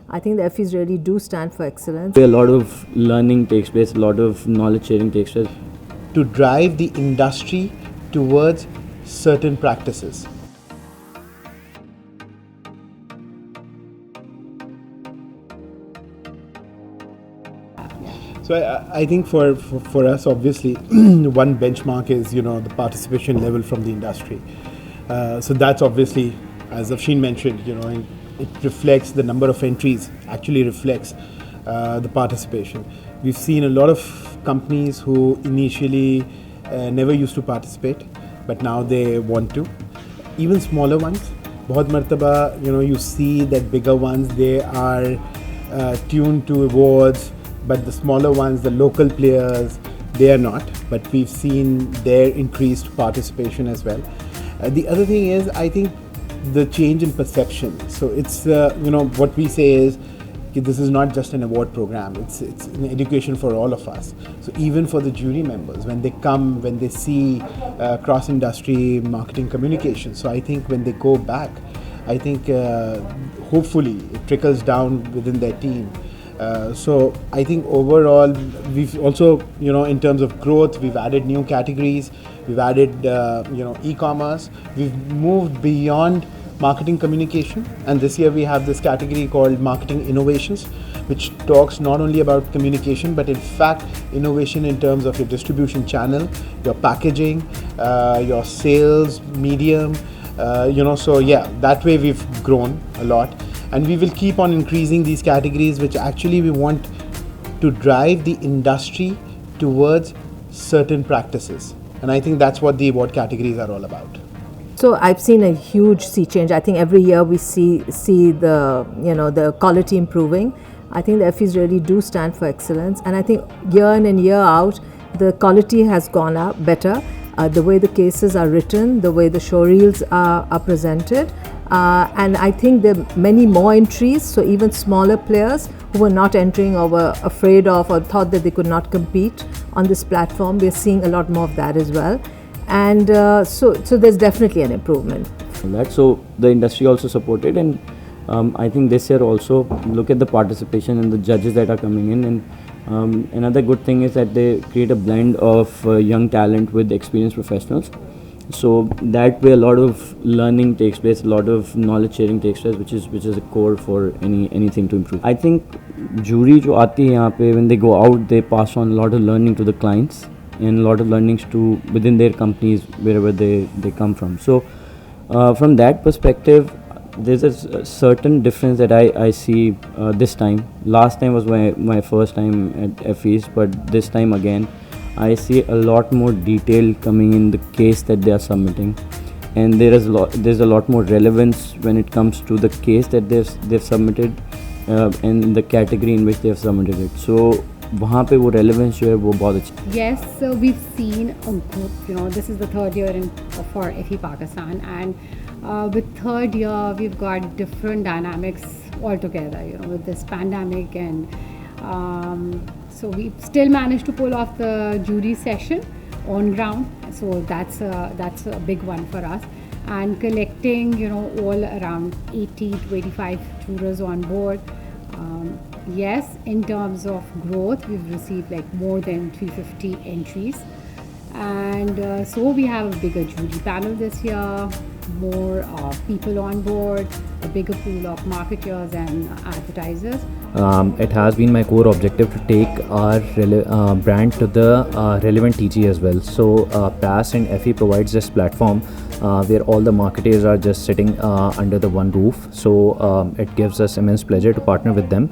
I think the Effies really do stand for excellence. A lot of learning takes place, a lot of knowledge sharing takes place. To drive the industry towards certain practices. So I think for us, obviously, one benchmark is the participation level from the industry. So that's obviously, as Afshin mentioned, it reflects the number of entries. Actually reflects the participation. We've seen a lot of companies who initially never used to participate, but now they want to. Even smaller ones. बहुत मर्तबा, you see that bigger ones, they are tuned to awards, but the smaller ones, the local players, they are not. But we've seen their increased participation as well. The other thing is, I think, the change in perception. So it's, what we say is, this is not just an award program, it's an education for all of us. So even for the jury members, when they come, when they see cross-industry marketing communication, so I think when they go back, I think hopefully it trickles down within their team. So I think overall, we've also, in terms of growth, we've added new categories, we've added, e-commerce, we've moved beyond marketing communication, and this year we have this category called marketing innovations, which talks not only about communication but in fact innovation in terms of your distribution channel, your packaging, your sales medium, so yeah, that way we've grown a lot, and we will keep on increasing these categories, which actually we want to drive the industry towards certain practices, and I think that's what the award categories are all about. So I've seen a huge sea change. I think every year we see the the quality improving. I think the Effies really do stand for excellence, and I think year in and year out the quality has gone up better. The way the cases are written, the way the showreels are presented, and I think there are many more entries. So even smaller players who were not entering or were afraid of or thought that they could not compete on this platform, we're seeing a lot more of that as well. And so there's definitely an improvement. So the industry also supported, and I think this year also look at the participation and the judges that are coming in, and another good thing is that they create a blend of young talent with experienced professionals. So that way a lot of learning takes place, a lot of knowledge sharing takes place, which is a core for anything to improve. I think jury jo aati hai yahan pe, when they go out, they pass on a lot of learning to the clients and a lot of learnings to within their companies wherever they come from. So from that perspective, there's a certain difference that I see this time. Last time was my first time at Effies, but this time again I see a lot more detail coming in the case that they are submitting, and there's a lot more relevance when it comes to the case that they've submitted and the category in which they have submitted it. So वहाँ पे वो relevance जो है वो बहुत अच्छी. Yes, so we've seen this is the third year for Effie Pakistan, and with third year we've got different dynamics altogether, with this pandemic, and so we still managed to pull off the jury session on ground, so that's a big one for us, and collecting all around 80 to 85 jurors on board. Yes, in terms of growth, we've received like more than 350 entries, and so we have a bigger jury panel this year, more people on board, a bigger pool of marketers and advertisers. It has been my core objective to take our brand to the relevant TG as well. So PAS and Effie provides this platform where all the marketers are just sitting under the one roof. So it gives us immense pleasure to partner with them.